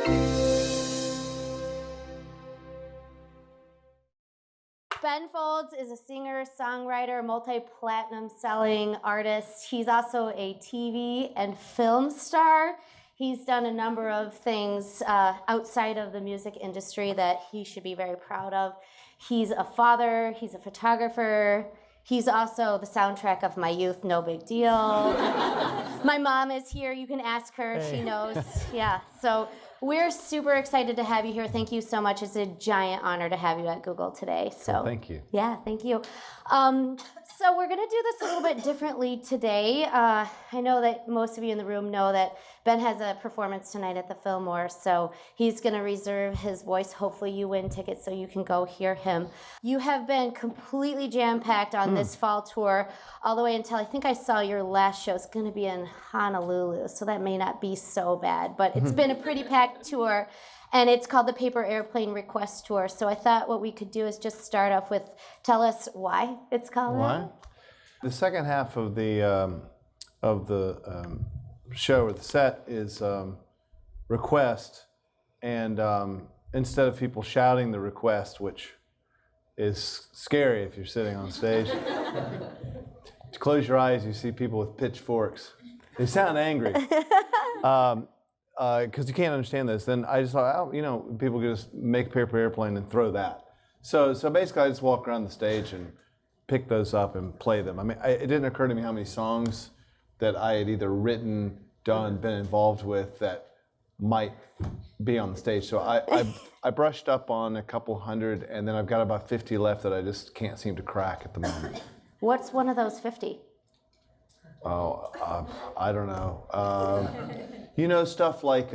Ben Folds is a singer, songwriter, multi-platinum selling artist. He's also a TV and film star. He's done a number of things outside of the music industry that he should be very proud of. He's a father, he's a photographer. He's also the soundtrack of my youth, no big deal. My mom is here, you can ask her, hey. She knows. Yeah, so we're super excited to have you here. Thank you so much. It's a giant honor to have you at Google today. So well, thank you. Yeah, thank you. So we're gonna do this a little bit differently today. I know that most of you in the room know that Ben has a performance tonight at the Fillmore, so he's gonna reserve his voice. Hopefully you win tickets so you can go hear him. You have been completely jam-packed on this fall tour all the way until I think I saw your last show. It's gonna be in Honolulu, so that may not be so bad, but it's been a pretty packed tour. And it's called the Paper Airplane Request Tour. So I thought what we could do is just start off with, tell us why it's called that. The second half of the show or the set is request, and instead of people shouting the request, which is scary if you're sitting on stage, close your eyes, you see people with pitchforks. They sound angry. Because you can't understand this, then I just thought, oh, you know, people could just make a paper airplane and throw that. So basically, I just walk around the stage and pick those up and play them. I mean, it didn't occur to me how many songs that I had either written, done, been involved with that might be on the stage. So I brushed up on a couple hundred, and then I've got about 50 left that I just can't seem to crack at the moment. What's one of those 50? Oh, I don't know. You know, stuff like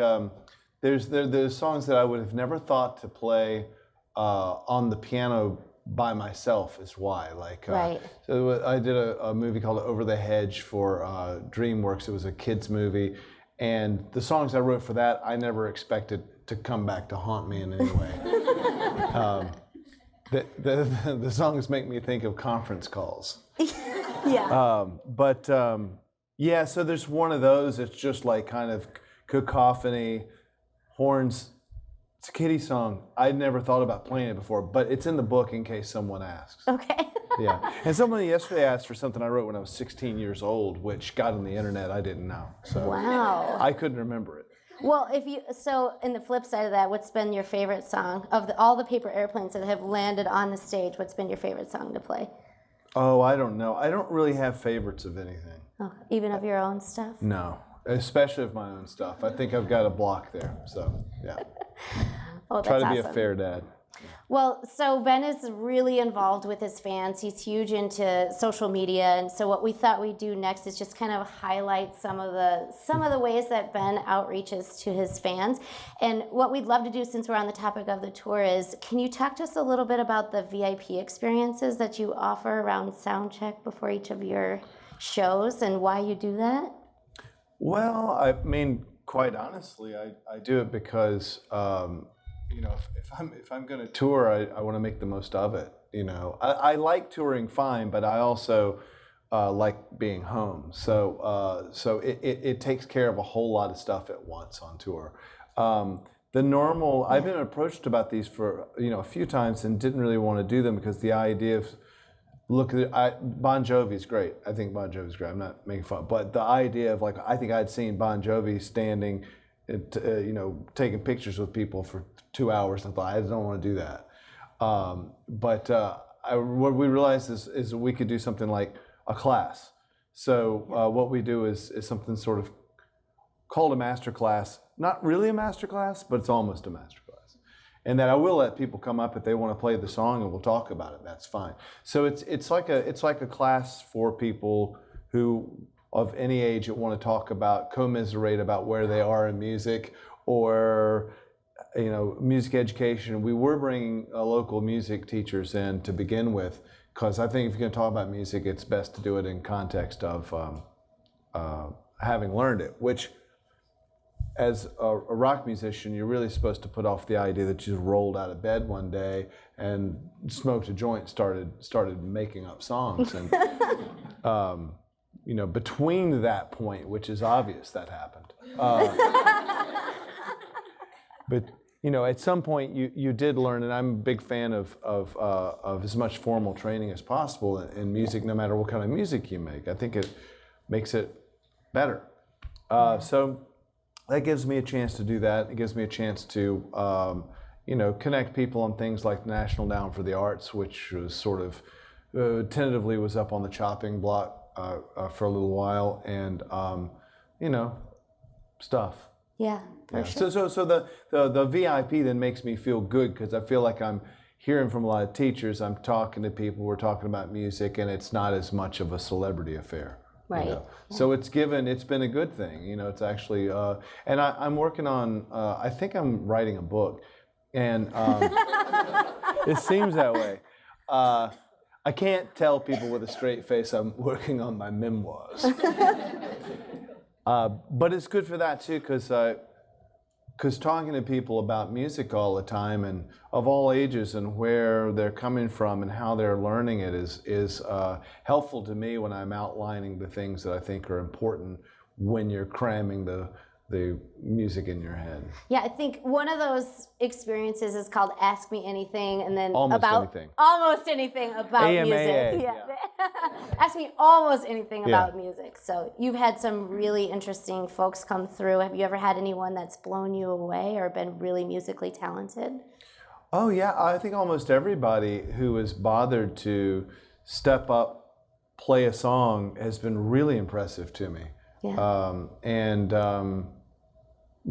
there's songs that I would have never thought to play on the piano by myself. Is why, like, right. So I did a movie called Over the Hedge for DreamWorks. It was a kids movie, and the songs I wrote for that I never expected to come back to haunt me in any way. The songs make me think of conference calls. Yeah. Yeah, so there's one of those. It's just like kind of cacophony, horns. It's a kiddie song. I'd never thought about playing it before, but it's in the book in case someone asks. Okay. Yeah, and someone yesterday asked for something I wrote when I was 16 years old, which got on the internet. I didn't know. So wow. I couldn't remember it. Well, so in the flip side of that, what's been your favorite song of all the paper airplanes that have landed on the stage? What's been your favorite song to play? Oh, I don't know. I don't really have favorites of anything. Oh, even of your own stuff? No, especially of my own stuff. I think I've got a block there, so yeah. Oh, try to awesome. be a fair dad. Well, so Ben is really involved with his fans. He's huge into social media, and so what we thought we'd do next is just kind of highlight some of the ways that Ben outreaches to his fans. And what we'd love to do, since we're on the topic of the tour, is can you talk to us a little bit about the VIP experiences that you offer around sound check before each of your shows and why you do that? Well, I mean, quite honestly, I do it because you know, if I'm going to tour, I want to make the most of it. You know, I like touring fine, but I also like being home. So it takes care of a whole lot of stuff at once on tour. I've been approached about these for a few times and didn't really want to do them because the idea of Bon Jovi's great. I think Bon Jovi's great. I'm not making fun, but the idea of I think I'd seen Bon Jovi standing, taking pictures with people for 2 hours. I thought I don't want to do that. What we realized is we could do something like a class. So what we do is something sort of called a master class. Not really a master class, but it's almost a master class. And that I will let people come up if they want to play the song, and we'll talk about it. That's fine. So it's like a class for people who of any age that want to talk about, commiserate about where they are in music, or music education. We were bringing local music teachers in to begin with, because I think if you're going to talk about music, it's best to do it in context of having learned it, which as a rock musician, you're really supposed to put off the idea that you just rolled out of bed one day and smoked a joint, started making up songs. And between that point, which is obvious that happened, But at some point you did learn, and I'm a big fan of as much formal training as possible in music, no matter what kind of music you make. I think it makes it better. So that gives me a chance to do that. It gives me a chance to connect people on things like the National Down for the Arts, which was sort of tentatively was up on the chopping block for a little while, and stuff. Yeah, for sure. So the VIP then makes me feel good because I feel like I'm hearing from a lot of teachers. I'm talking to people. We're talking about music, and it's not as much of a celebrity affair. Right. Yeah. So it's been a good thing. It's actually, and I'm working on. I think I'm writing a book, and it seems that way. I can't tell people with a straight face I'm working on my memoirs. But it's good for that too, because talking to people about music all the time and of all ages and where they're coming from and how they're learning it is helpful to me when I'm outlining the things that I think are important when you're cramming the music in your head. Yeah, I think one of those experiences is called Ask Me Anything, and then almost anything about AMAA, music. yeah. Ask me almost anything about music. So you've had some really interesting folks come through. Have you ever had anyone that's blown you away or been really musically talented? Oh yeah, I think almost everybody who has bothered to step up, play a song has been really impressive to me. Yeah.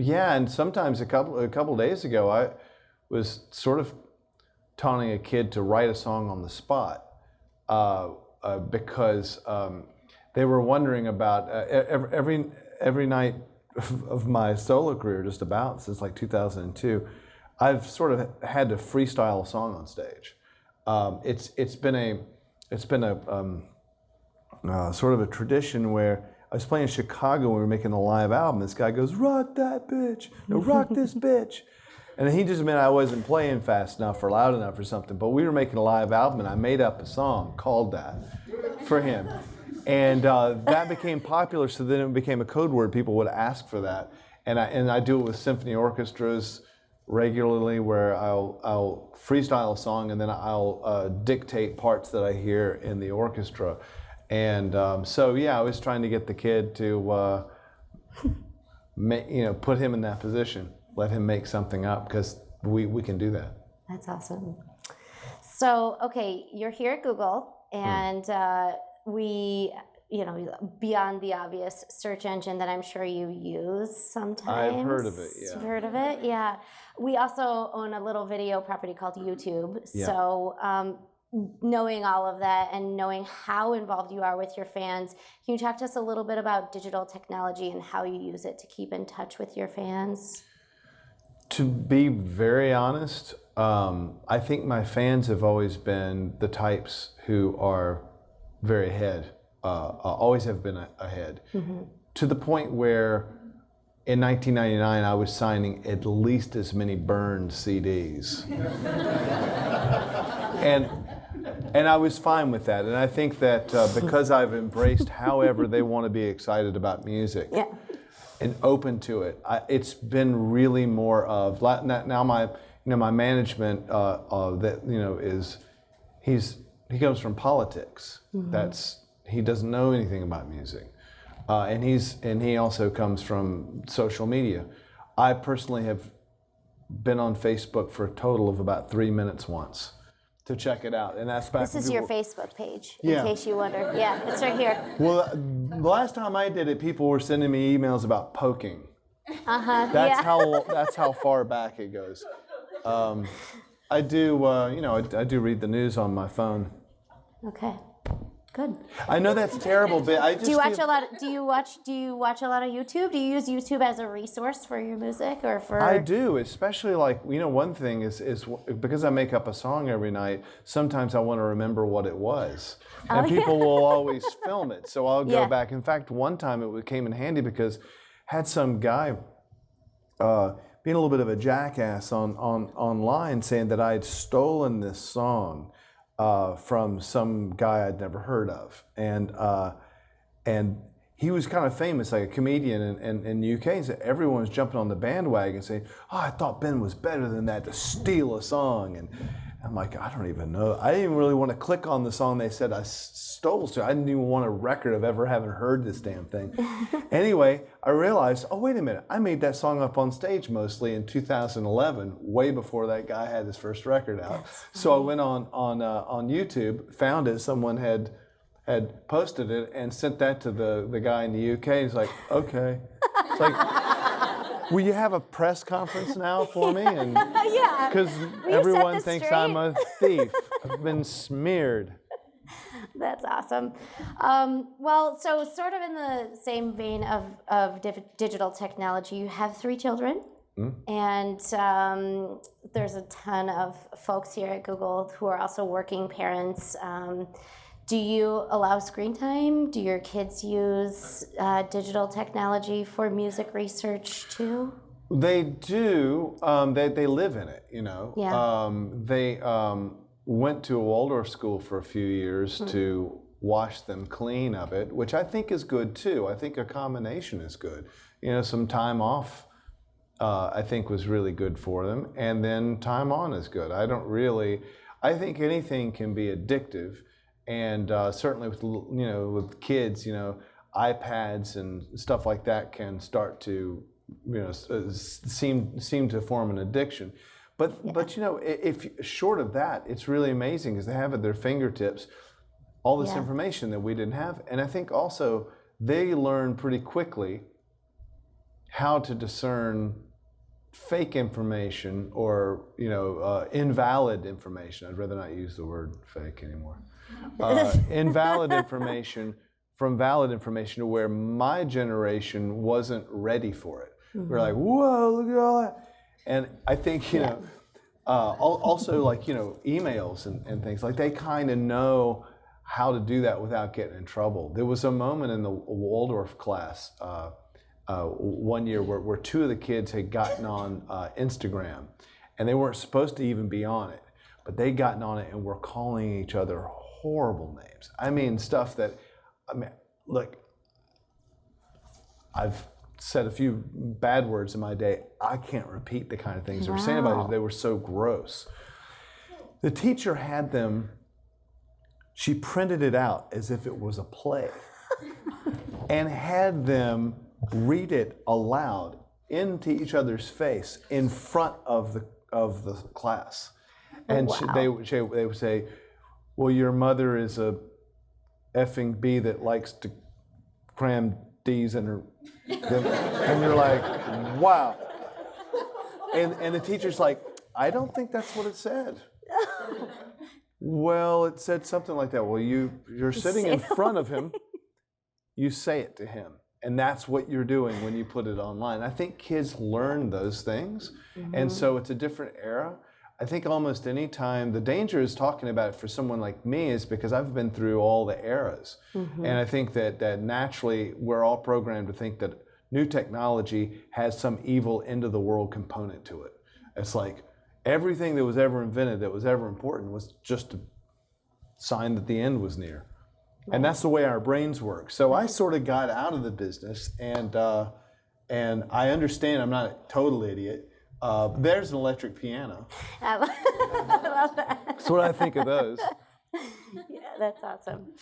And sometimes a couple days ago, I was sort of taunting a kid to write a song on the spot because they were wondering about every night of my solo career, just about since like 2002, I've sort of had to freestyle a song on stage. It's been a sort of a tradition where I was playing in Chicago when we were making a live album. This guy goes, "Rock that bitch, no, rock this bitch," and he just meant I wasn't playing fast enough or loud enough or something. But we were making a live album, and I made up a song called that for him, and that became popular. So then it became a code word. People would ask for that, and I do it with symphony orchestras regularly, where I'll freestyle a song and then I'll dictate parts that I hear in the orchestra. And I was trying to get the kid to, put him in that position, let him make something up, because we can do that. That's awesome. So, okay, you're here at Google, and we, beyond the obvious search engine that I'm sure you use sometimes. I've heard of it, yeah. You've heard of it? Yeah. We also own a little video property called YouTube. Yeah. So, knowing all of that and knowing how involved you are with your fans, can you talk to us a little bit about digital technology and how you use it to keep in touch with your fans? To be very honest, I think my fans have always been the types who are very ahead, always have been ahead, to the point where in 1999 I was signing at least as many burned CDs. And I was fine with that. And I think that because I've embraced however they want to be excited about music and open to it, it's been really more of now my management he comes from politics. He doesn't know anything about music, and he also comes from social media. I personally have been on Facebook for a total of about 3 minutes once to check it out, and that's back. This is your Facebook page, in case you wonder. Yeah, it's right here. Well, the last time I did it, people were sending me emails about poking. That's how far back it goes. I do, I do read the news on my phone. Okay, good. I know that's terrible, but I just do you watch a lot of YouTube? Do you use YouTube as a resource for your music or for? I do, especially one thing is because I make up a song every night. Sometimes I want to remember what it was, and people will always film it. So I'll go back. In fact, one time it came in handy because I had some guy being a little bit of a jackass online saying that I had stolen this song from some guy I'd never heard of, and he was kind of famous, like a comedian in the UK. So everyone was jumping on the bandwagon saying, "Oh, I thought Ben was better than that to steal a song." And I'm like, I don't even know. I didn't even really want to click on the song they said I stole. So I didn't even want a record of ever having heard this damn thing. Anyway, I realized, oh, wait a minute. I made that song up on stage mostly in 2011, way before that guy had his first record out. So I went on YouTube, found it. Someone had posted it and sent that to the guy in the UK. He's like, okay. It's like, will you have a press conference now for me? And Yeah. because everyone thinks I'm a thief. I've been smeared. That's awesome. Well, so sort of in the same vein of digital technology, you have 3 children. And there's a ton of folks here at Google who are also working parents. Do you allow screen time? Do your kids use digital technology for music research too? They do. They live in it, you know. Yeah. They went to a Waldorf school for a few years to wash them clean of it, which I think is good too. I think a combination is good. You know, some time off I think was really good for them, and then time on is good. I think anything can be addictive. And certainly with kids, iPads and stuff like that can start to seem to form an addiction. But if short of that, it's really amazing because they have at their fingertips all this information that we didn't have. And I think also they learn pretty quickly how to discern fake information or invalid information. I'd rather not use the word fake anymore. Invalid information from valid information to where my generation wasn't ready for it. We're like, whoa, look at all that. And I think, also like, emails and things like they kind of know how to do that without getting in trouble. There was a moment in the Waldorf class one year where 2 of the kids had gotten on Instagram and they weren't supposed to even be on it, but they'd gotten on it and were calling each other horrible names. I mean, stuff that, look, I've said a few bad words in my day. I can't repeat the kind of things they were saying about it. They were so gross. The teacher had them, she printed it out as if it was a play and had them read it aloud into each other's face in front of the class. And they would say, well, your mother is a effing bee that likes to cram D's in her. And you're like, wow. And the teacher's like, I don't think that's what it said. Well, it said something like that. Well, you're sitting in front of him. You say it to him. And that's what you're doing when you put it online. I think kids learn those things. And so it's a different era. I think almost any time, the danger is talking about it for someone like me is because I've been through all the eras. And I think that naturally we're all programmed to think that new technology has some evil end of the world component to it. It's like everything that was ever invented that was ever important was just a sign that the end was near. And that's the way our brains work. So I sort of got out of the business and I understand I'm not a total idiot. There's an electric piano. I love that. That's what I think of those. Yeah, that's awesome.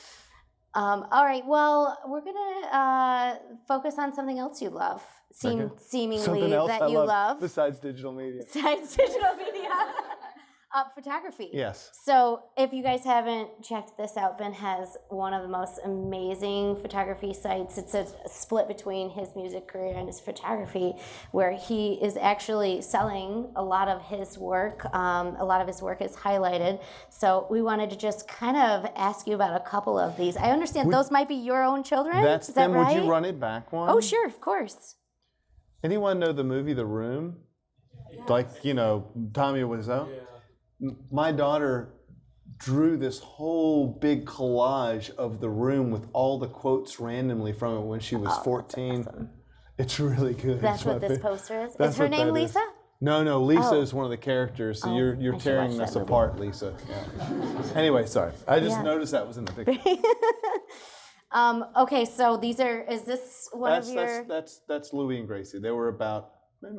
All right, well, we're gonna focus on something else you love, seemingly Something else that I you love. besides digital media. Besides digital media. Photography. Yes. So if you guys haven't checked this out, Ben has one of the most amazing photography sites. It's a split between his music career and his photography, where he is actually selling a lot of his work. A lot of his work is highlighted. So we wanted to just kind of ask you about a couple of these. I understand those might be your own children. That's is that them. right? Would you run it back one? Oh, sure, of course. Anyone know the movie The Room? Yes. Like, Tommy Wiseau? Yeah. My daughter drew this whole big collage of The Room with all the quotes randomly from it when she was 14. That's awesome. It's really good. That's what this poster is? Is her name Lisa? No, Lisa is one of the characters, so you're tearing us apart, Lisa. Yeah. Anyway, sorry. I just noticed that was in the picture. Okay, so is this one of your? That's Louis and Gracie. They were about, I'm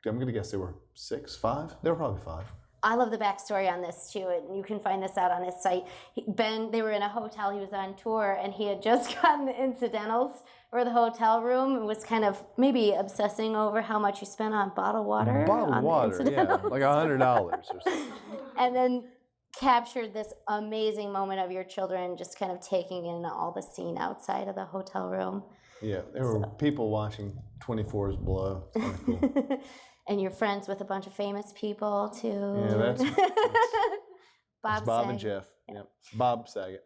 going to guess they were 6, 5. They were probably 5. I love the backstory on this too, and you can find this out on his site. They were in a hotel, he was on tour, and he had just gotten the incidentals for the hotel room and was kind of maybe obsessing over how much you spent on bottled water. Bottled water, yeah, like $100 or something. And then captured this amazing moment of your children just kind of taking in all the scene outside of the hotel room. Yeah, there were people watching 24s below. It's kind of cool. And you're friends with a bunch of famous people too. Yeah, that's Bob and Saget. Jeff. Yep. Bob Saget.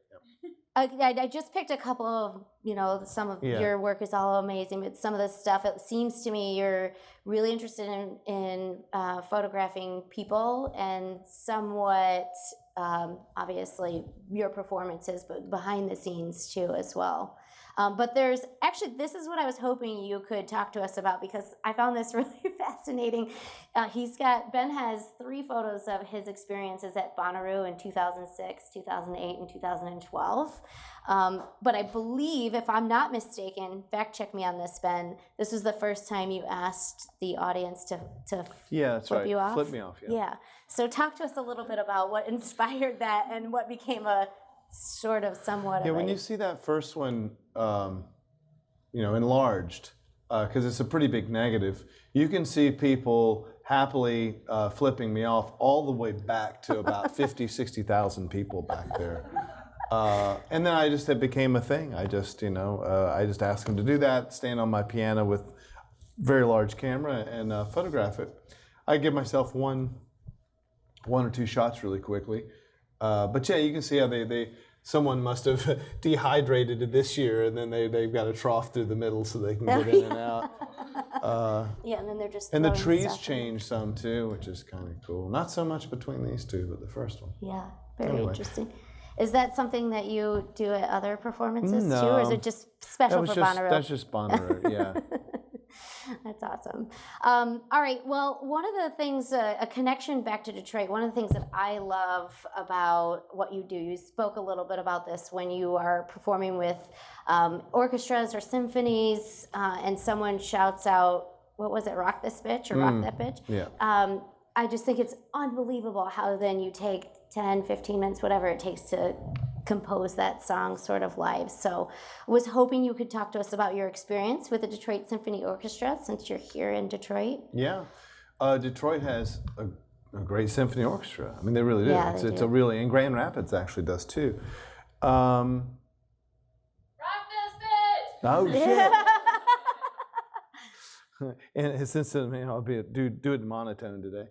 Yep. I just picked a couple of, some of your work is all amazing, but some of the stuff, it seems to me you're really interested in photographing people and somewhat, obviously, your performances, but behind the scenes too as well. But this is what I was hoping you could talk to us about, because I found this really fascinating. Ben has 3 photos of his experiences at Bonnaroo in 2006, 2008, and 2012. But I believe, if I'm not mistaken, fact check me on this, Ben, this was the first time you asked the audience to that's flip right. you off? Flip me off, yeah. So talk to us a little bit about what inspired that and what became a sort of somewhat when you see that first one, enlarged, because it's a pretty big negative, you can see people happily flipping me off all the way back to about 50, 60,000 people back there. And then it became a thing. I just asked them to do that, stand on my piano with very large camera and photograph it. I give myself one or two shots really quickly. But yeah, you can see how someone must have dehydrated it this year, and then they've got a trough through the middle so they can get in and out. And then they're just and the trees change some too, which is kind of cool. Not so much between these two, but the first one. Yeah, very interesting. Is that something that you do at other performances too, or is it just special for Bonnaroo? That's just Bonnaroo, yeah. That's awesome. All right. Well, one of the things, a connection back to Detroit, one of the things that I love about what you do, you spoke a little bit about this when you are performing with orchestras or symphonies, and someone shouts out, what was it, rock this bitch or rock that bitch? Yeah. I just think it's unbelievable how then you take 10, 15 minutes, whatever it takes to compose that song sort of live. So I was hoping you could talk to us about your experience with the Detroit Symphony Orchestra since you're here in Detroit. Yeah. Detroit has a great symphony orchestra. I mean, they really do. Yeah, it's a really, and Grand Rapids actually does too. Rock this bitch! Oh, shit. And since I'll do it in monotone today.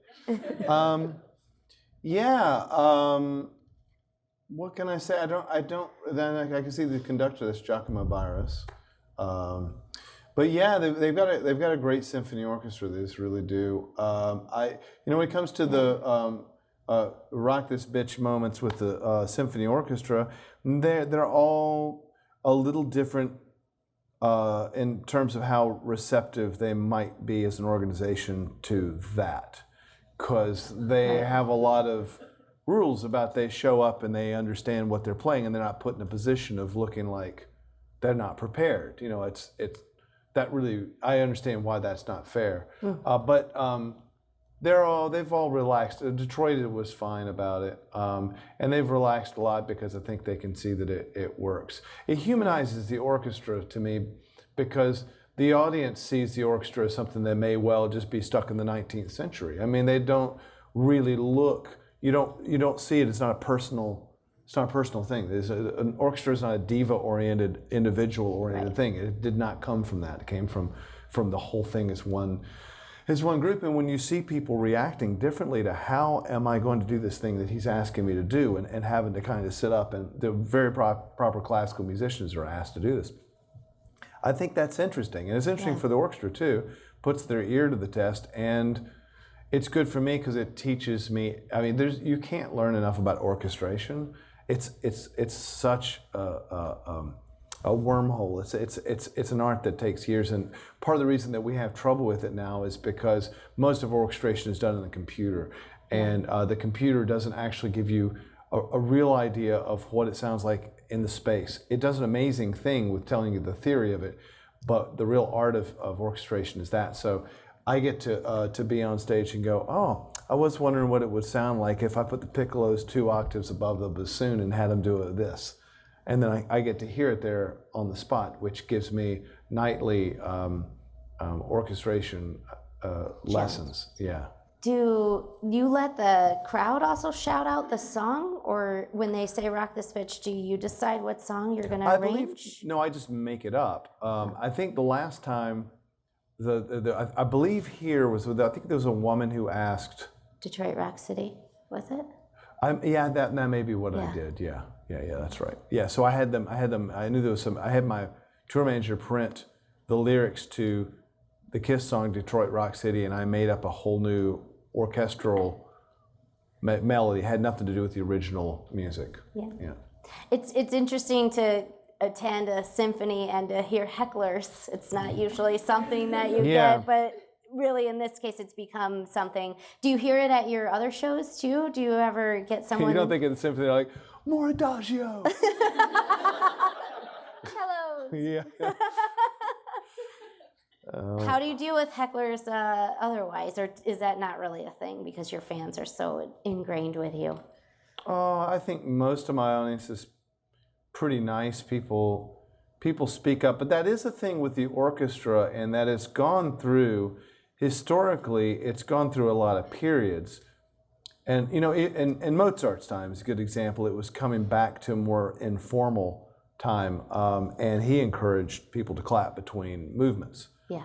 What can I say? I don't. Then I can see the conductor. That's Giacomo Bareilles. But yeah, they've got a great symphony orchestra. They just really do. When it comes to the rock this bitch moments with the symphony orchestra, they're all a little different in terms of how receptive they might be as an organization to that, because they have a lot of rules about they show up and they understand what they're playing and they're not put in a position of looking like they're not prepared. It's that really, I understand why that's not fair. But they've all relaxed. Detroit was fine about it, and they've relaxed a lot because I think they can see that it works. It humanizes the orchestra to me because the audience sees the orchestra as something that may well just be stuck in the 19th century. I mean, they don't really look. You don't see it. It's not a personal thing. An orchestra is not a diva-oriented, individual-oriented thing. It did not come from that. It came from the whole thing as one group. And when you see people reacting differently to how am I going to do this thing that he's asking me to do, and having to kind of sit up, and the very proper classical musicians are asked to do this, I think that's interesting. And it's interesting for the orchestra too. Puts their ear to the test, and it's good for me because it teaches me. I mean, you can't learn enough about orchestration. It's such a wormhole. It's an art that takes years, and part of the reason that we have trouble with it now is because most of orchestration is done in the computer, and the computer doesn't actually give you a real idea of what it sounds like in the space. It does an amazing thing with telling you the theory of it, but the real art of orchestration is that. So I get to be on stage and go, oh, I was wondering what it would sound like if I put the piccolos 2 octaves above the bassoon and had them do this. And then I get to hear it there on the spot, which gives me nightly orchestration lessons. Yeah. Do you let the crowd also shout out the song, or when they say rock this bitch, do you decide what song you're going to arrange? No, I just make it up. I think the last time, I believe here was I think there was a woman who asked. Detroit Rock City, was it? Yeah, that may be what I did. Yeah, that's right. Yeah, so I had them. I knew there was some. I had my tour manager print the lyrics to the Kiss song Detroit Rock City, and I made up a whole new orchestral melody. It had nothing to do with the original music. Yeah. It's interesting to attend a symphony and to hear hecklers. It's not usually something that you get, but really in this case it's become something. Do you hear it at your other shows too? Do you ever get someone... You don't think of the symphony like, more adagio. Hello. Yeah. How do you deal with hecklers otherwise, or is that not really a thing because your fans are so ingrained with you? I think most of my audience is pretty nice. People speak up, but that is the thing with the orchestra, and that it's gone through, historically, it's gone through a lot of periods. And, you know, in Mozart's time is a good example. It was coming back to a more informal time, and he encouraged people to clap between movements. Yeah.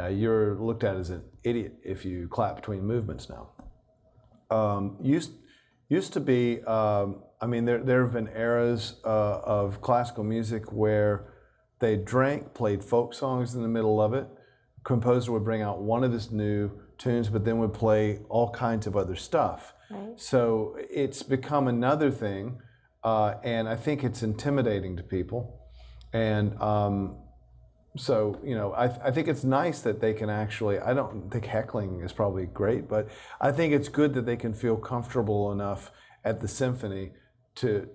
You're looked at as an idiot if you clap between movements now. Used to be, I mean, there have been eras of classical music where they drank, played folk songs in the middle of it. Composer would bring out one of his new tunes, but then would play all kinds of other stuff. Right. So it's become another thing, and I think it's intimidating to people. And so, you know, I think it's nice that they can actually, I don't think heckling is probably great, but I think it's good that they can feel comfortable enough at the symphony to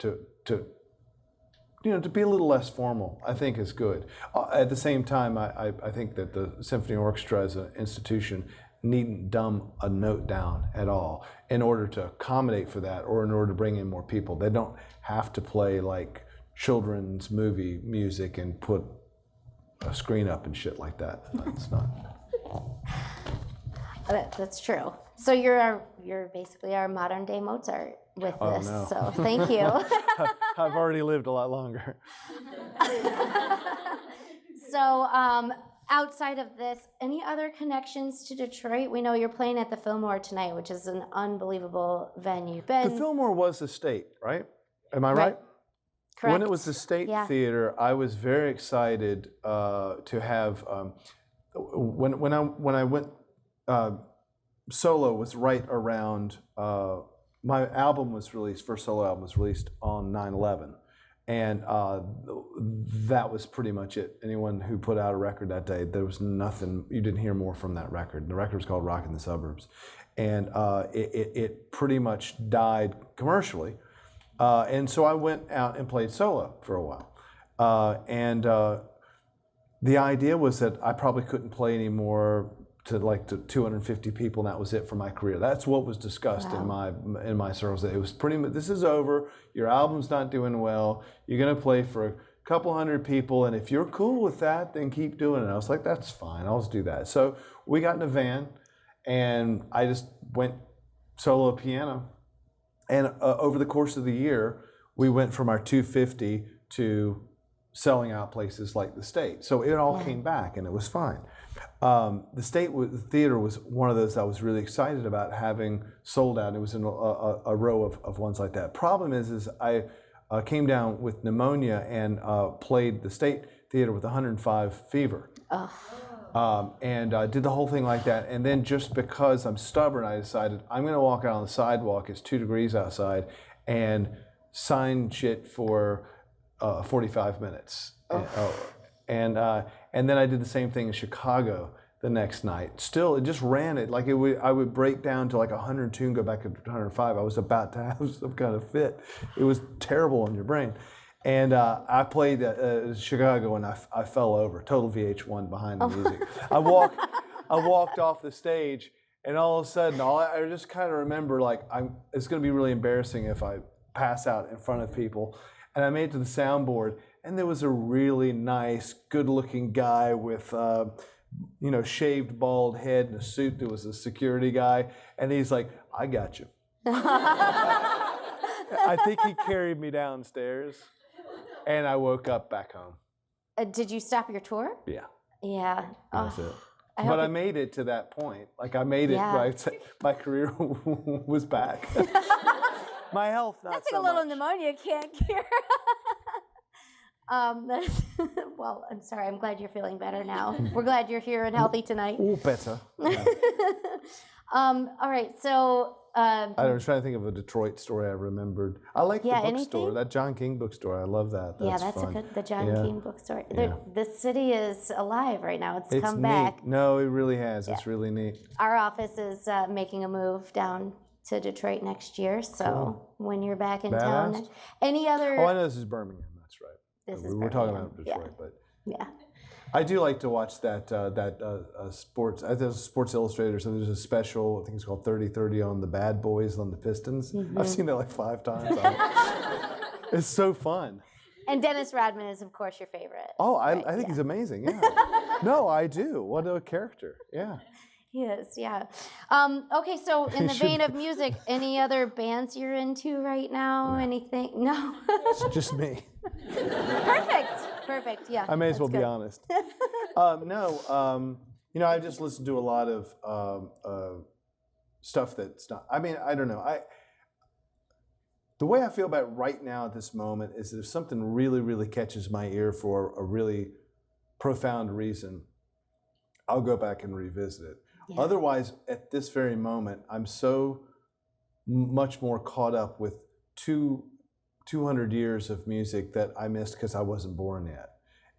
be a little less formal. I think is good. At the same time, I think that the symphony orchestra as an institution needn't dumb a note down at all in order to accommodate for that, or in order to bring in more people. They don't have to play like children's movie music and put a screen up and shit like that. It's not. That's true. So you're basically our modern day Mozart with this. No. So thank you. I've already lived a lot longer. So outside of this, any other connections to Detroit? We know you're playing at the Fillmore tonight, which is an unbelievable venue. The Fillmore was the State, right? Am I right? Correct. When it was the State Theater, I was very excited to have. When I went solo was right around. My album was released. First solo album was released on 9/11, and that was pretty much it. Anyone who put out a record that day, there was nothing. You didn't hear more from that record. The record was called "Rockin' the Suburbs," and it pretty much died commercially. And so I went out and played solo for a while. The idea was that I probably couldn't play anymore to 250 people, and that was it for my career. That's what was discussed in my circles. It was pretty much, this is over, your album's not doing well, you're gonna play for a couple hundred people, and if you're cool with that, then keep doing it. I was like, that's fine, I'll just do that. So we got in a van, and I just went solo piano. And over the course of the year, we went from our 250 to selling out places like the State. So it all came back, and it was fine. The State Theater was one of those I was really excited about having sold out. It was in a row of ones like that. Problem is I came down with pneumonia and played the State Theater with 105 fever. And did the whole thing like that. And then just because I'm stubborn, I decided I'm going to walk out on the sidewalk. It's 2 degrees outside, and sign shit for 45 minutes. And then I did the same thing in Chicago the next night. Still, it just ran it. Like I would break down to like 102 and go back to 105. I was about to have some kind of fit. It was terrible on your brain. And I played Chicago, and I fell over. Total VH1 behind the music. I walked off the stage, and all of a sudden, I just kind of remember like it's going to be really embarrassing if I pass out in front of people. And I made it to the soundboard, and there was a really nice, good-looking guy with shaved bald head and a suit. There was a security guy, and he's like, "I got you." I think he carried me downstairs, and I woke up back home. Did you stop your tour? Yeah. Yeah. That's it. I But hope I made it to that point. Like I made it. Yeah. My career was back. My health, not That's so like a little much. pneumonia can't cure. Well, I'm sorry. I'm glad you're feeling better now. We're glad you're here and healthy tonight. Ooh, better. Yeah. All right. So. I was trying to think of a Detroit story I remembered. I like the bookstore, anything? that John King bookstore. I love that. That's fun. the John King bookstore. Yeah. The city is alive right now. It's come neat. back. No, it really has. Yeah. It's really neat. Our office is making a move down to Detroit next year. So when you're back in town, Badass. any other? Oh, I know this is Birmingham. That's right. This is We're talking Birmingham. about Detroit, but Yeah. I do like to watch that sports. There's Sports Illustrated, so there's a special. I think it's called 30-30 on the Bad Boys on the Pistons. I've seen that like 5 times. It's so fun. And Dennis Rodman is, of course, your favorite. Oh, right? I think he's amazing. Yeah. No, I do. What a character. Yeah. He is, yeah. Okay, so in the vein of music, any other bands you're into right now? Anything? No. It's just me. Perfect. Yeah. I may as well that's be good. honest. No, I just listen to a lot of stuff that's not. I mean, I don't know. The way I feel about it right now at this moment is that if something really, really catches my ear for a really profound reason, I'll go back and revisit it. Yeah. Otherwise, at this very moment, I'm so much more caught up with 200 years of music that I missed because I wasn't born yet.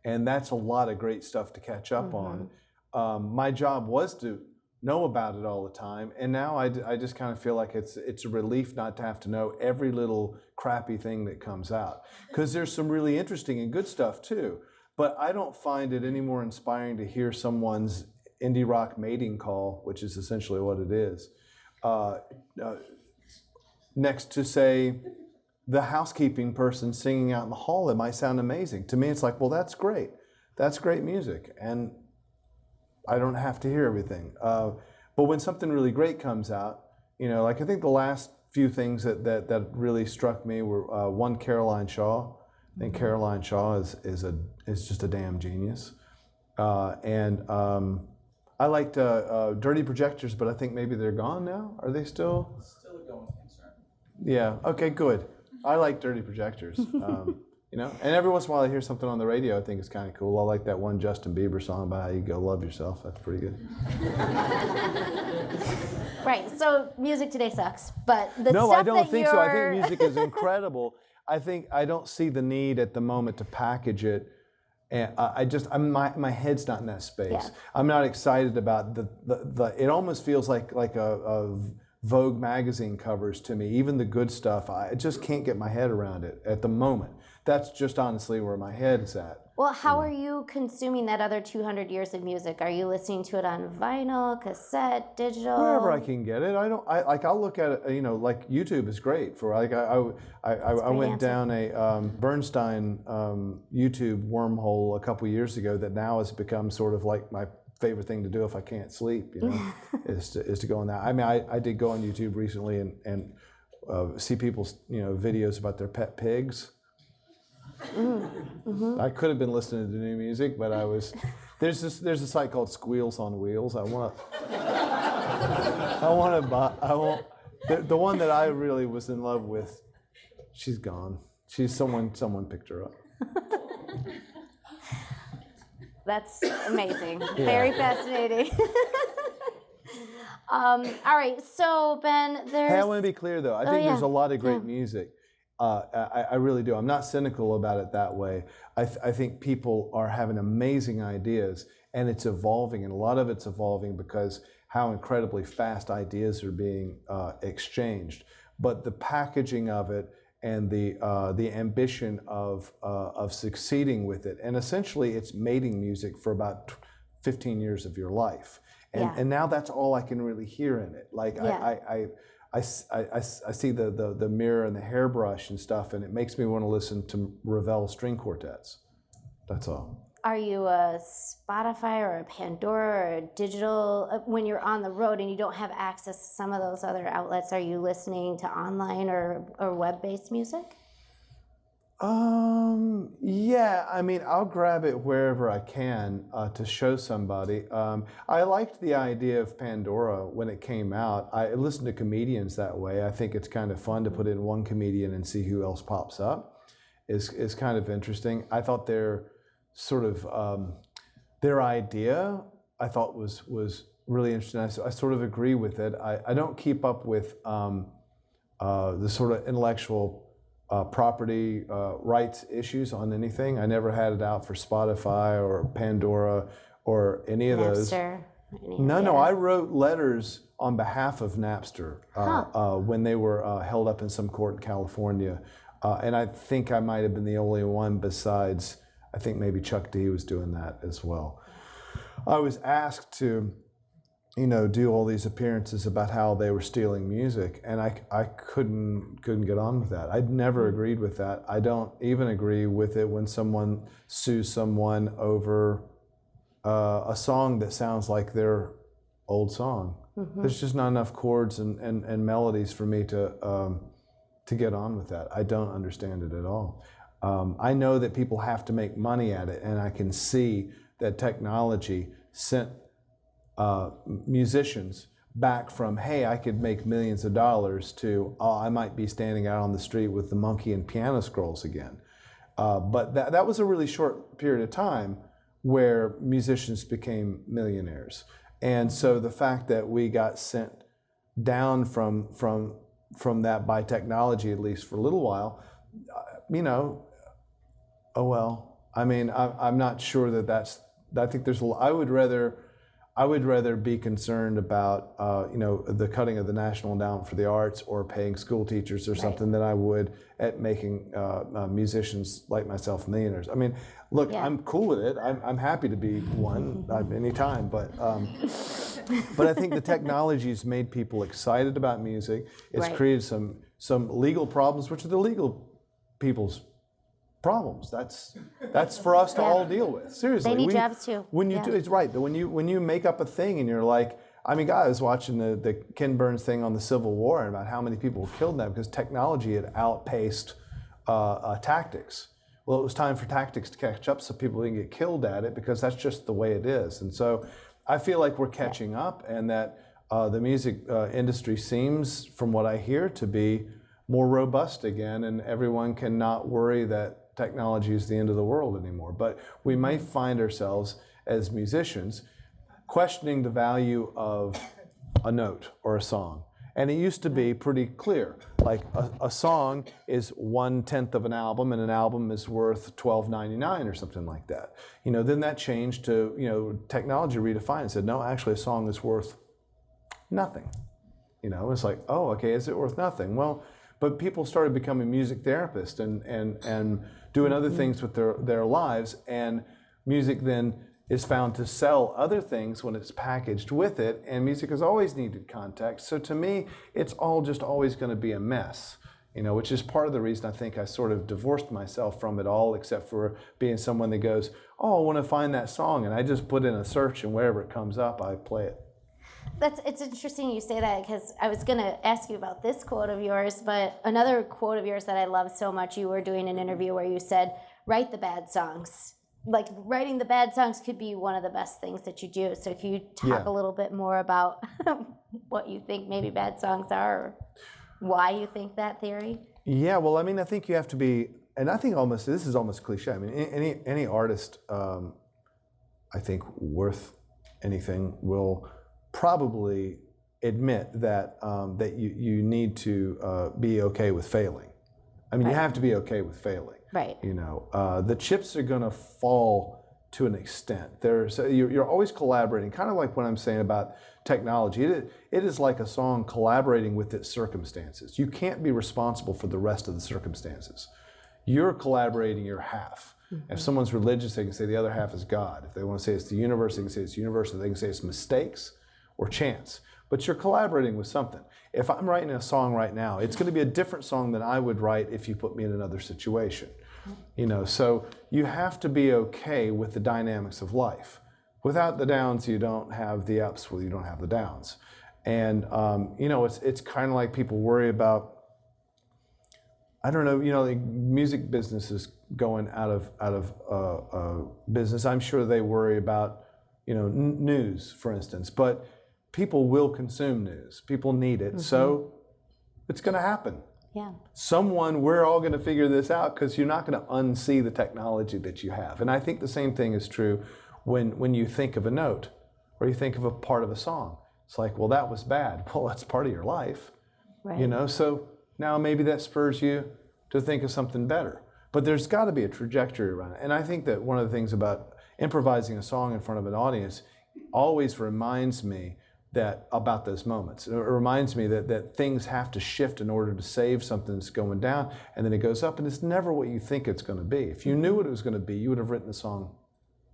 And that's a lot of great stuff to catch up on. My job was to know about it all the time, and now I just kind of feel like it's a relief not to have to know every little crappy thing that comes out. Because there's some really interesting and good stuff too, but I don't find it any more inspiring to hear someone's indie rock mating call, which is essentially what it is, next to, say, the housekeeping person singing out in the hall. It might sound amazing. To me, it's like, well, that's great. That's great music. And I don't have to hear everything. But when something really great comes out, like I think the last few things that really struck me were one, Caroline Shaw. I think Caroline Shaw is just a damn genius. I liked Dirty Projectors, but I think maybe they're gone now. Are they still? Still a going concern. Yeah. Okay. Good. I like Dirty Projectors. And every once in a while I hear something on the radio I think is kind of cool. I like that one Justin Bieber song about how you go love yourself. That's pretty good. Right. So music today sucks, but the No, stuff I don't that think you're... so. I think music is incredible. I don't see the need at the moment to package it. And my head's not in that space. Yeah. I'm not excited about the it almost feels like a Vogue magazine covers to me. Even the good stuff, I just can't get my head around it at the moment. That's just honestly where my head is at. Well, how are you consuming that other 200 years of music? Are you listening to it on vinyl, cassette, digital? Wherever I can get it. I'll look at it, like YouTube is great for, like, I went down a Bernstein YouTube wormhole a couple years ago that now has become sort of like my favorite thing to do if I can't sleep, is to go on that. I mean, I did go on YouTube recently and see people's, videos about their pet pigs. I could have been listening to new music, but I was. There's a site called Squeals on Wheels. The one that I really was in love with. She's gone. Someone picked her up. That's amazing. Very fascinating. All right, so Ben, there's... Hey, I want to be clear though. I think there's a lot of great music. I really do. I'm not cynical about it that way. I think people are having amazing ideas, and it's evolving, and a lot of it's evolving because how incredibly fast ideas are being exchanged. But the packaging of it and the ambition of succeeding with it. And essentially, it's mating music for about 15 years of your life. And now that's all I can really hear in it. Like I see the mirror and the hairbrush and stuff, and it makes me want to listen to Ravel string quartets. That's all. Are you a Spotify or a Pandora or a digital? When you're on the road and you don't have access to some of those other outlets, are you listening to online or web-based music? Yeah, I mean, I'll grab it wherever I can to show somebody. I liked the idea of Pandora when it came out. I listened to comedians that way. I think it's kind of fun to put in one comedian and see who else pops up. Is kind of interesting. I thought their sort of their idea I thought was really interesting. I sort of agree with it. I don't keep up with the sort of intellectual property rights issues on anything. I never had it out for Spotify or Pandora or any of those. No, I wrote letters on behalf of Napster when they were held up in some court in California. And I think I might have been the only one besides, I think maybe Chuck D was doing that as well. I was asked to, do all these appearances about how they were stealing music, and I couldn't get on with that. I'd never agreed with that. I don't even agree with it when someone sues someone over a song that sounds like their old song. Mm-hmm. There's just not enough chords and melodies for me to get on with that. I don't understand it at all. I know that people have to make money at it, and I can see that technology sent musicians back from, hey, I could make millions of dollars to, oh, I might be standing out on the street with the monkey and piano scrolls again. But that was a really short period of time where musicians became millionaires. And so the fact that we got sent down from that by technology, at least for a little while, oh well. I mean, I'm not sure I think there's I would rather be concerned about the cutting of the National Endowment for the Arts or paying school teachers or something than I would at making musicians like myself millionaires. I mean, look, I'm cool with it. I'm happy to be one anytime, but I think the technology's made people excited about music. It's created some legal problems, which are the legal people's problems. That's for us to all deal with. Seriously, they need jobs too. When you do, it's right. But when you make up a thing and you're like, I mean, God, I was watching the Ken Burns thing on the Civil War and about how many people were killed in that because technology had outpaced tactics. Well, it was time for tactics to catch up so people didn't get killed at it because that's just the way it is. And so I feel like we're catching up, and that the music industry seems, from what I hear, to be more robust again, and everyone can not worry that technology is the end of the world anymore. But we might find ourselves as musicians questioning the value of a note or a song. And it used to be pretty clear. Like a song is 1/10 of an album, and an album is worth $12.99 or something like that. Then that changed to, technology redefined and said, no, actually a song is worth nothing. It's like, oh, okay, is it worth nothing? Well, but people started becoming music therapists and doing other things with their lives, and music then is found to sell other things when it's packaged with it, and music has always needed context. So to me, it's all just always going to be a mess, which is part of the reason I think I sort of divorced myself from it all, except for being someone that goes, oh, I want to find that song, and I just put in a search, and wherever it comes up, I play it. It's interesting you say that, because I was going to ask you about this quote of yours, but another quote of yours that I love so much, you were doing an interview where you said, write the bad songs. Like, writing the bad songs could be one of the best things that you do. So if you talk a little bit more about what you think maybe bad songs are, or why you think that theory. Yeah, well, I mean, I think you have to be, and I think this is almost cliche. I mean, any artist, I think, worth anything will probably admit that you need to be okay with failing. I mean, you have to be okay with failing. Right. The chips are going to fall to an extent. You're always collaborating, kind of like what I'm saying about technology. It is like a song collaborating with its circumstances. You can't be responsible for the rest of the circumstances. You're collaborating your half. If someone's religious, they can say the other half is God. If they want to say it's the universe, they can say it's the universe, or they can say it's mistakes or chance. But you're collaborating with something. If I'm writing a song right now, it's going to be a different song than I would write if you put me in another situation. So you have to be okay with the dynamics of life. Without the downs, you don't have the ups. Well, you don't have the downs. And it's kind of like people worry about. I don't know. The music business is going out of business. I'm sure they worry about news, for instance, but people will consume news. People need it, so it's going to happen. Yeah. We're all going to figure this out because you're not going to unsee the technology that you have. And I think the same thing is true when you think of a note or you think of a part of a song. It's like, well, that was bad. Well, that's part of your life, Right. So now maybe that spurs you to think of something better. But there's got to be a trajectory around it. And I think that one of the things about improvising a song in front of an audience always reminds me about those moments. It reminds me that things have to shift in order to save something that's going down, and then it goes up, and it's never what you think it's going to be. If you knew what it was going to be, you would have written the song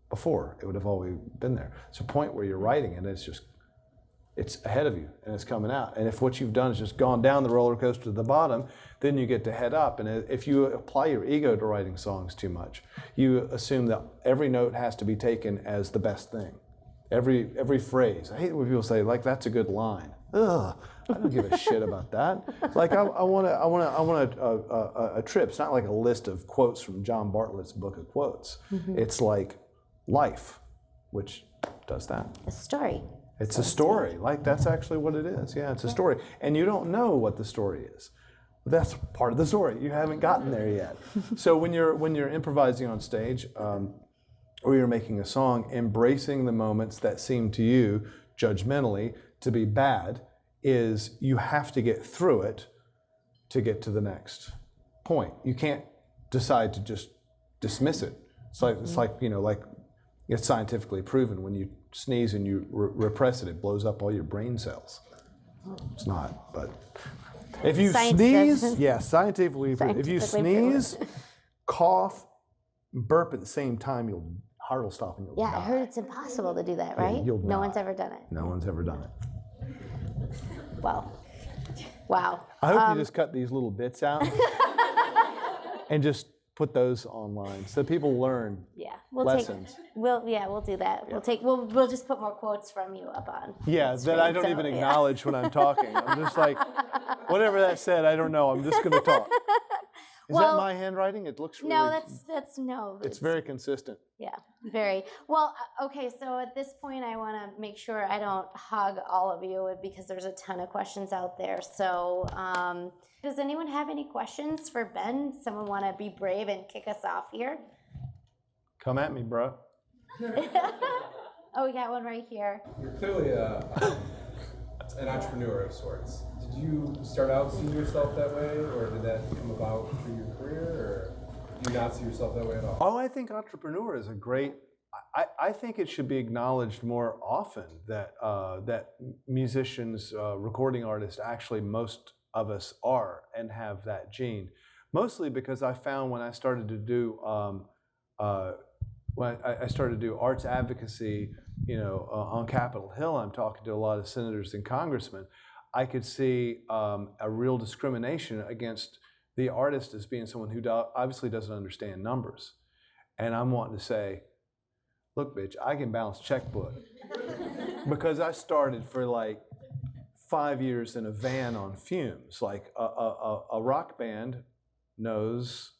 before. It would have always been there. It's a point where you're writing, and it's ahead of you, and it's coming out. And if what you've done is just gone down the roller coaster to the bottom, then you get to head up. And if you apply your ego to writing songs too much, you assume that every note has to be taken as the best thing. Every phrase. I hate when people say, like, that's a good line. Ugh, I don't give a shit about that. Like, I want a trip. It's not like a list of quotes from John Bartlett's book of quotes. It's like life, which does that. A story. It's a story. Like, that's actually what it is. Yeah, it's a story. And you don't know what the story is. That's part of the story. You haven't gotten there yet. So when you're improvising on stage, or you're making a song, embracing the moments that seem to you judgmentally to be bad, is you have to get through it to get to the next point. You can't decide to just dismiss it. It's like it's scientifically proven when you sneeze and you repress it, it blows up all your brain cells. It's not, but if you sneeze, scientifically proven. If you sneeze, cough, burp at the same time, your heart will stop and you'll die. I heard it's impossible to do that, right? You'll No die. one's ever done it. No one's ever done it. Well, wow. I hope you just cut these little bits out and just put those online so people learn lessons. We'll do that. Yeah. We'll just put more quotes from you up on. Yeah, that I don't even acknowledge when I'm talking. I'm just like, whatever that said, I don't know. I'm just going to talk. Is that my handwriting? It looks really... No, that's no. It's very consistent. Yeah, very. Well, okay, so at this point I want to make sure I don't hog all of you because there's a ton of questions out there. So does anyone have any questions for Ben? Someone want to be brave and kick us off here? Come at me, bro. Oh, we got one right here. You're clearly an entrepreneur of sorts. Did you start out seeing yourself that way, or did that come about through your career, or do you not see yourself that way at all? Oh, I think entrepreneur is a great... I think it should be acknowledged more often that musicians, recording artists, actually most of us are and have that gene. Mostly because I found when I started to do I started to do arts advocacy, on Capitol Hill. I'm talking to a lot of senators and congressmen. I could see a real discrimination against the artist as being someone who obviously doesn't understand numbers. And I'm wanting to say, look, bitch, I can balance checkbook. Because I started for like 5 years in a van on fumes. Like a rock band knows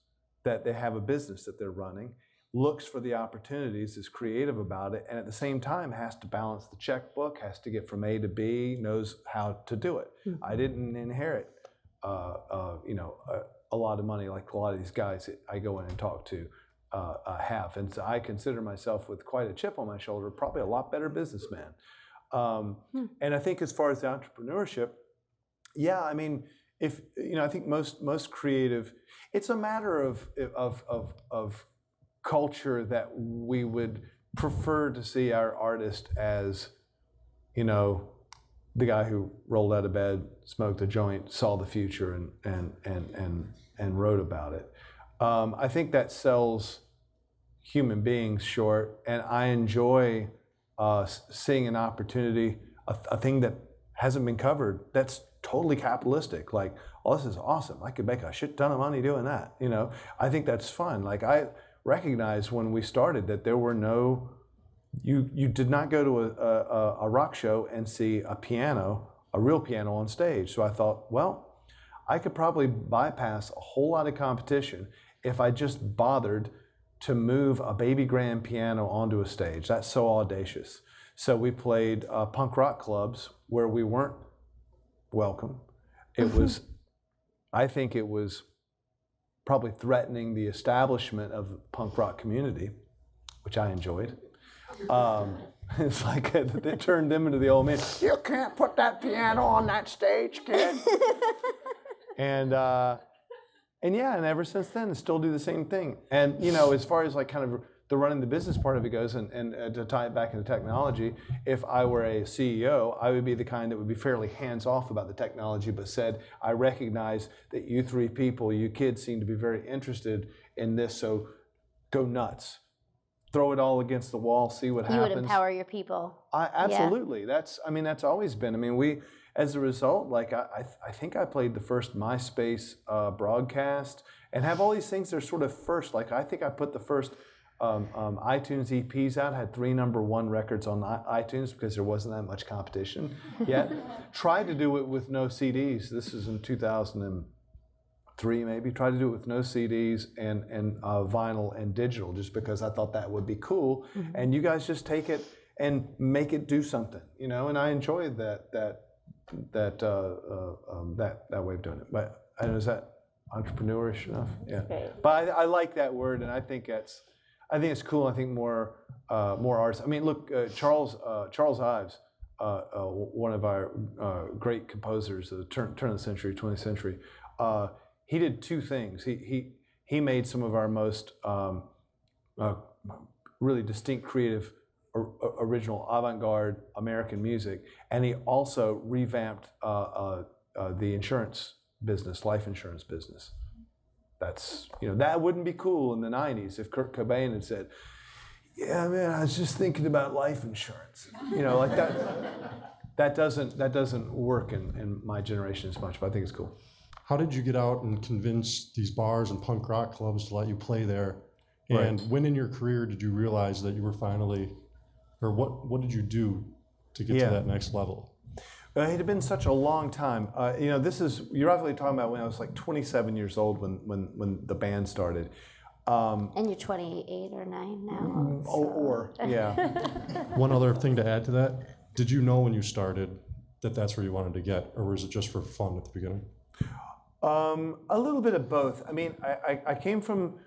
that they have a business that they're running, looks for the opportunities, is creative about it, and at the same time has to balance the checkbook, has to get from A to B, knows how to do it. Mm-hmm. I didn't inherit, a lot of money like a lot of these guys that I go in and talk to have. And so I consider myself with quite a chip on my shoulder, probably a lot better businessman. And I think as far as the entrepreneurship, I mean, I think most creative, it's a matter of culture that we would prefer to see our artist as, you know, the guy who rolled out of bed, smoked a joint, saw the future, and wrote about it. I think that sells human beings short, and I enjoy seeing an opportunity, a thing that hasn't been covered, that's totally capitalistic. Like, oh, this is awesome. I could make a shit ton of money doing that. You know, I think that's fun. Like, I recognized when we started that there were no, you did not go to a rock show and see a real piano on stage. So I thought, well, I could probably bypass a whole lot of competition if I just bothered to move a baby grand piano onto a stage. That's so audacious. So we played punk rock clubs where we weren't welcome. It was, I think it was probably threatening the establishment of the punk rock community, which I enjoyed. It's like it turned them into the old man. You can't put that piano on that stage, kid. And yeah, and ever since then, I still do the same thing. And you know, as far as like kind of the running the business part of it goes, and to tie it back into technology, if I were a CEO, I would be the kind that would be fairly hands-off about the technology, but said, I recognize that you three people, you kids seem to be very interested in this, so go nuts. Throw it all against the wall, see what happens. You would empower your people. Absolutely. Yeah. That's always been. I mean, we, as a result, like I think I played the first MySpace broadcast, and have all these things that are sort of first. Like I think I put the first iTunes EPs out, had 3 #1 records on iTunes because there wasn't that much competition yet. Tried to do it with no CDs. This is in 2003 maybe. Tried to do it with no CDs and vinyl and digital, just because I thought that would be cool. Mm-hmm. And you guys just take it and make it do something, you know. And I enjoyed that way of doing it. But is that entrepreneurish enough? Yeah. Okay. But I like that word, and I think it's cool. I think more artists. I mean, look, Charles Ives, one of our great composers of the turn of the century, 20th century. He did 2 things. He made some of our most really distinct, creative, original, avant-garde American music, and he also revamped the insurance business, life insurance business. That's, you know, that wouldn't be cool in the 90s if Kurt Cobain had said, yeah, man, I was just thinking about life insurance. You know, like that. That doesn't work in my generation as much, but I think it's cool. How did you get out and convince these bars and punk rock clubs to let you play there? And right. When in your career did you realize that you were finally, or what did you do to get to that next level? It had been such a long time. You know, you're obviously talking about when I was like 27 years old when the band started. And you're 28 or 9 now. So. Yeah. One other thing to add to that, did you know when you started that that's where you wanted to get, or was it just for fun at the beginning? A little bit of both. I mean, I came from,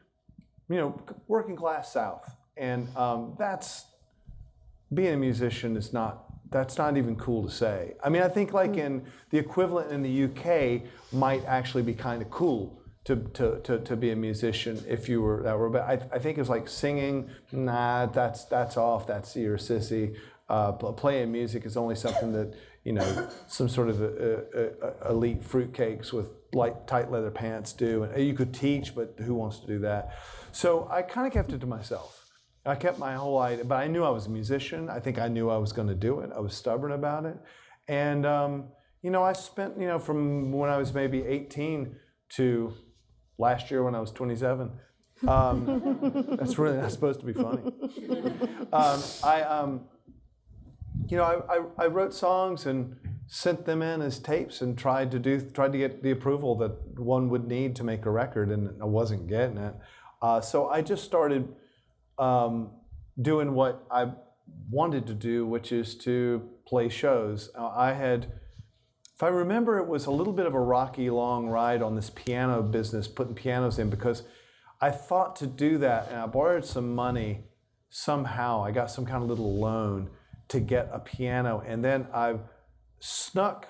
you know, working class South, and that's, being a musician is not, that's not even cool to say. I mean, I think like in the equivalent in the UK might actually be kind of cool to be a musician if you were that. But I think it's like singing, nah, that's off. That's you're a sissy. Playing music is only something that, you know, some sort of elite fruitcakes with tight leather pants do. And you could teach, but who wants to do that? So I kind of kept it to myself. I kept my whole idea, but I knew I was a musician. I think I knew I was going to do it. I was stubborn about it. And, you know, I spent, you know, from when I was maybe 18 to last year when I was 27. That's really not supposed to be funny. You know, I wrote songs and sent them in as tapes and tried to get the approval that one would need to make a record, and I wasn't getting it. So I just started doing what I wanted to do, which is to play shows. If I remember, it was a little bit of a rocky, long ride on this piano business, putting pianos in, because I thought to do that, and I borrowed some money somehow. I got some kind of little loan to get a piano, and then I snuck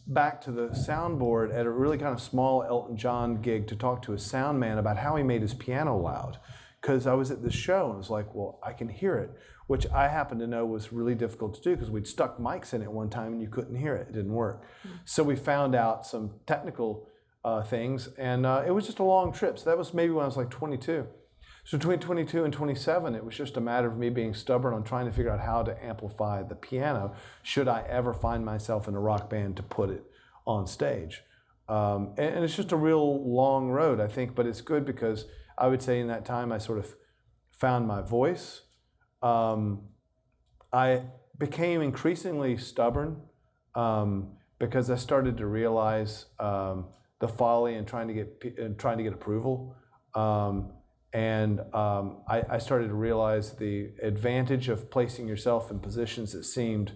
back to the soundboard at a really kind of small Elton John gig to talk to a sound man about how he made his piano loud. because I was at this show and it was like, well, I can hear it, which I happen to know was really difficult to do because we'd stuck mics in it one time and you couldn't hear it. It didn't work. So we found out some technical things, and it was just a long trip. So that was maybe when I was like 22. So between 22 and 27, it was just a matter of me being stubborn on trying to figure out how to amplify the piano should I ever find myself in a rock band to put it on stage. And it's just a real long road, I think, but it's good because I would say in that time I sort of found my voice. I became increasingly stubborn because I started to realize the folly in trying to get approval. I started to realize the advantage of placing yourself in positions that seemed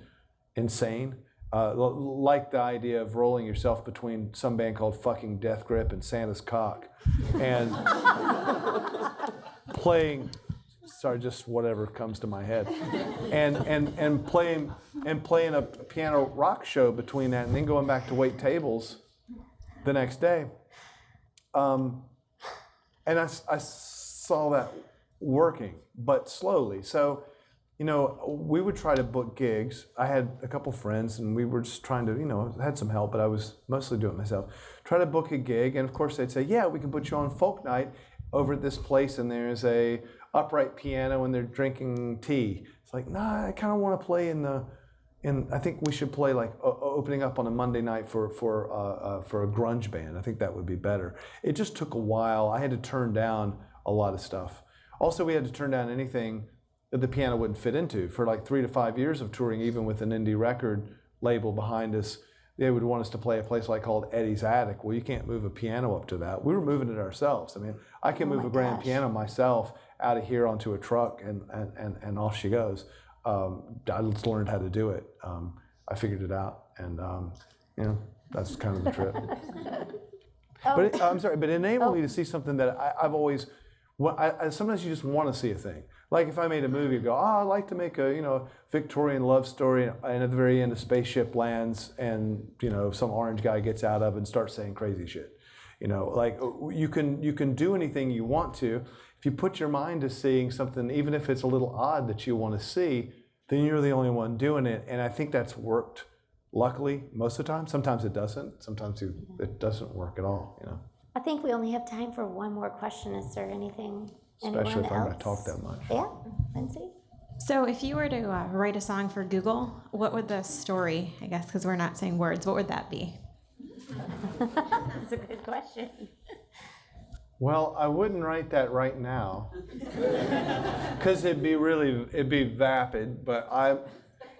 insane, like the idea of rolling yourself between some band called fucking Death Grip and Santa's Cock, and playing, sorry, just whatever comes to my head, and playing a piano rock show between that, and then going back to wait tables the next day, and I saw that working, but slowly. So, we would try to book gigs. I had a couple friends, and we were just trying to, had some help, but I was mostly doing it myself. Try to book a gig, and of course they'd say, yeah, we can put you on folk night over at this place, and there's a upright piano, and they're drinking tea. It's like, nah, I kind of want to play I think we should play like opening up on a Monday night for a grunge band. I think that would be better. It just took a while. I had to turn down a lot of stuff. Also, we had to turn down anything that the piano wouldn't fit into. For like 3 to 5 years of touring, even with an indie record label behind us, they would want us to play a place like called Eddie's Attic. Well, you can't move a piano up to that. We were moving it ourselves. I mean, I can move a grand piano myself out of here onto a truck, and off she goes. I just learned how to do it. I figured it out, and that's kind of the trip. But I'm sorry, but it enabled me to see something that I've always. Sometimes you just want to see a thing. Like if I made a movie, go, I'd like to make a Victorian love story, and at the very end a spaceship lands, and some orange guy gets out of it and starts saying crazy shit. Like you can do anything you want to. If you put your mind to seeing something, even if it's a little odd that you want to see, then you're the only one doing it. And I think that's worked, luckily, most of the time. Sometimes it doesn't. Sometimes it doesn't work at all. I think we only have time for one more question. Is there anything? Especially if I'm going to else? talk that much. Yeah, Lindsay? So if you were to write a song for Google, what would the story, I guess, because we're not saying words, what would that be? That's a good question. Well, I wouldn't write that right now because it'd be vapid, but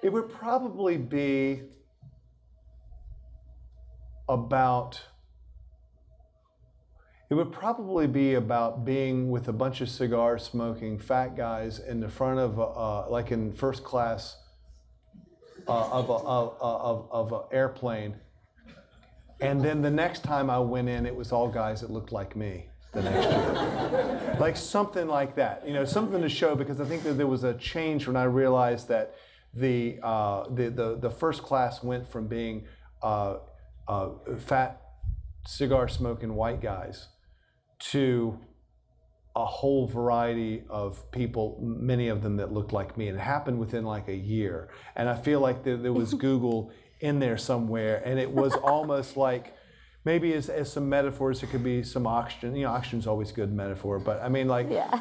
it would probably be about being with a bunch of cigar smoking fat guys in the front of like in first class of an airplane, and then the next time I went in, it was all guys that looked like me. The next year, like something like that, something to show, because I think that there was a change when I realized that the first class went from being fat cigar smoking white guys to a whole variety of people, many of them that looked like me, and it happened within like a year. And I feel like there was Google in there somewhere, and it was almost like. Maybe as some metaphors, it could be some oxygen. Oxygen's always a good metaphor, but I mean, like, Yeah.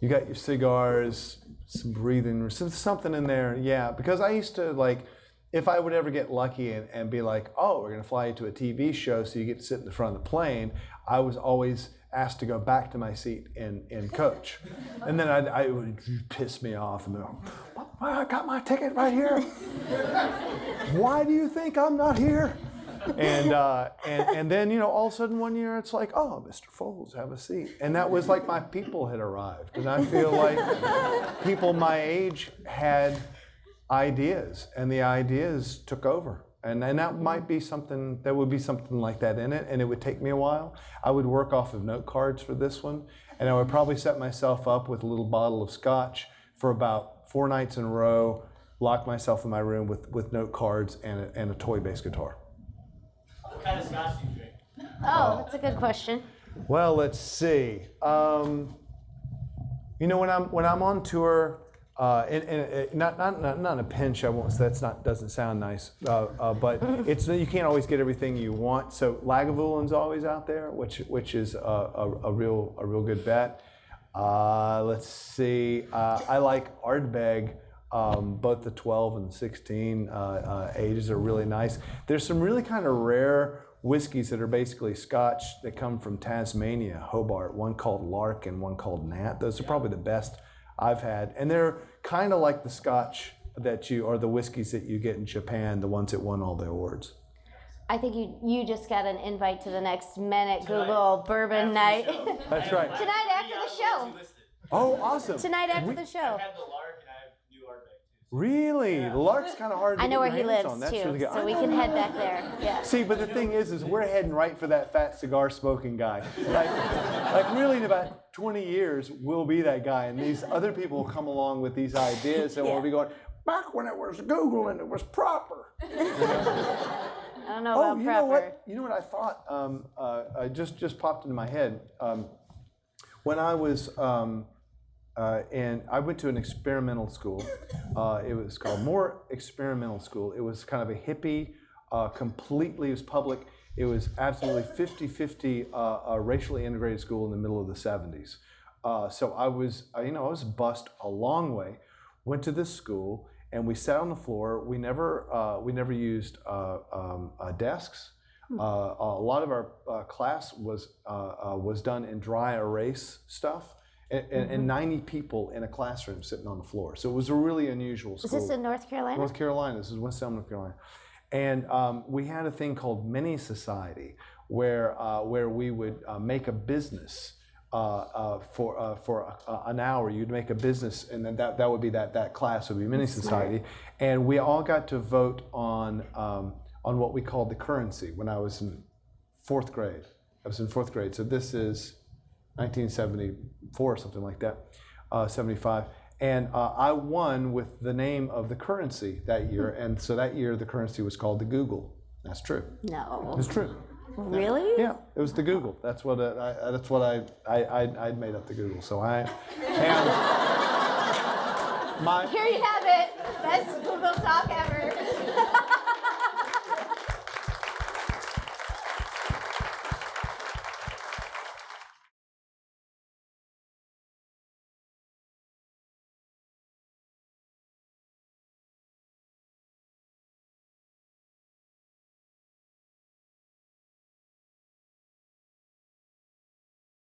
You got your cigars, some breathing, something in there, yeah. Because I used to, like, if I would ever get lucky and be like, oh, we're gonna fly you to a TV show so you get to sit in the front of the plane, I was always asked to go back to my seat in coach. And then I would piss me off and go, I got my ticket right here. Why do you think I'm not here? And then, all of a sudden one year it's like, oh, Mr. Foles, have a seat. And that was like my people had arrived. And I feel like people my age had ideas, and the ideas took over. And that might be something, there would be something like that in it, and it would take me a while. I would work off of note cards for this one, and I would probably set myself up with a little bottle of scotch for about 4 nights in a row, lock myself in my room with note cards and a toy bass guitar. What kind of scotch do you drink? Oh, that's a good question. Well, let's see. You know, when I'm on tour, and not in a pinch, I won't. Doesn't sound nice. But it's you can't always get everything you want. So Lagavulin always out there, which is a real good bet. Let's see. I like Ardbeg. Both the 12 and 16 ages are really nice. There's some really kind of rare whiskeys that are basically Scotch that come from Tasmania, Hobart, one called Lark and one called Nat. Those are probably the best I've had. And they're kind of like the Scotch or the whiskeys that you get in Japan, the ones that won all the awards. I think you just got an invite to the next Minute Google Bourbon Night. That's right. Tonight after the show. Oh, awesome. Tonight after the show. I have the Lark and I have New Ardbeg too. Really? The Lark's kind of hard to I know get where your he hands lives on. That's too, really good. so we can head back there. Yeah. See, but the thing is we're heading right for that fat cigar smoking guy. Like really in about 20 years, we'll be that guy, and these other people will come along with these ideas, and we'll be going, back when it was Google and it was proper. I don't know about you proper. know what? You know what I thought? I just popped into my head. When I was, and I went to an experimental school. It was called Moore Experimental School. It was kind of a hippie, completely, it was public. It was absolutely 50-50 racially integrated school in the middle of the 70s. So I was bused a long way. Went to this school and we sat on the floor. We never used desks. A lot of our class was done in dry erase stuff. And 90 people in a classroom sitting on the floor. So it was a really unusual school. Is this in North Carolina? North Carolina. This is West Elm, North Carolina. And we had a thing called Mini Society where we would make a business for an hour. You'd make a business, and then that would be that class would be Mini Society. And we all got to vote on what we called the currency when I was in fourth grade. I was in fourth grade. So this is 1974 or something like that, 75. And I won with the name of the currency that year. And so that year the currency was called the Google. That's true. No. It's true. Really? Yeah, it was the Google. That's what I'd made up the Google. So and Here you have it. Best Google talk ever.